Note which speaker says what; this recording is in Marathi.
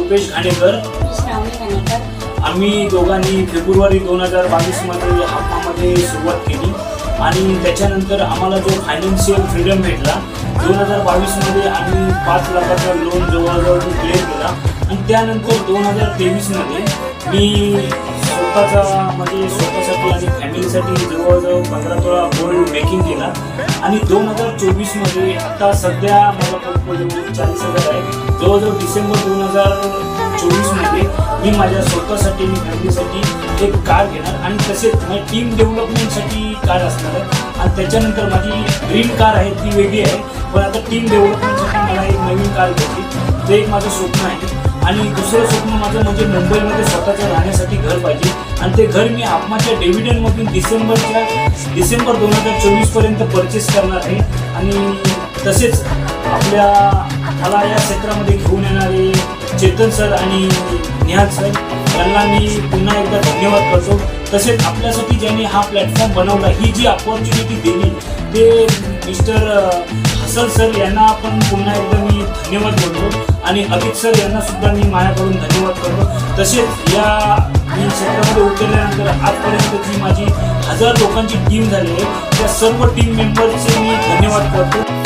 Speaker 1: रुपेश घाणेकर.
Speaker 2: श्रावणी घाणेकर.
Speaker 1: आम्ही दोघांनी फेब्रुवारी 2022 मध्ये हापमामध्ये सुरुवात केली आणि त्याच्यानंतर आम्हाला जो फायनान्शियल फ्रीडम भेटला 2022 मध्ये आम्ही 5 लाखाचा लोन जवळजवळ क्लिअर केला आणि त्यानंतर 2023 मध्ये मी स्वतःसाठी आणि फॅमिलीसाठी जवळजवळ 15 तोळा गोल्ड मेकिंग केला आणि 2024 मध्ये आता सध्या माझा पोर्टफोलिओ 40,000 आहे. जवळजवळ डिसेंबर 2024 मध्ये मी माझ्या स्वतःसाठी आणि फॅमिलीसाठी एक कार घेणार आणि तसेच माझी टीम डेव्हलपमेंटसाठी कार असणार आहे आणि त्याच्यानंतर माझी ड्रीम कार आहे ती वेगळी आहे, पण आता टीम डेव्हलपमेंटसाठी मला एक नवीन कार घ्यायची, ते एक माझं स्वप्न आहे. आणि दुसरं स्वप्न माझं म्हणजे मुंबईमध्ये स्वतःचं राहण्यासाठी घर पाहिजे आणि ते घर मी हापमाच्या डिव्हिडंडमधून डिसेंबर 2024 पर्यंत परचेस करणार आहे. आणि तसेच मला या क्षेत्रामध्ये घेऊन येणारे चेतन सर आणि निहाल सर यांना मी पुन्हा एकदा धन्यवाद करतो. तसेच आपल्यासाठी ज्यांनी हा प्लॅटफॉर्म बनवला, ही जी अपॉर्च्युनिटी दिली ते मिस्टर हसन सर यांना आपण पुन्हा एकदा मी धन्यवाद बोलतो आणि अभित सर यांना सुद्धा मी माझ्याकडून धन्यवाद करतो. तसेच या मी क्षेत्रामध्ये उतरल्यानंतर आजपर्यंत जी माझी 1000 लोकांची टीम झाली आहे त्या सर्व टीम मेंबर्सचे मी धन्यवाद करतो.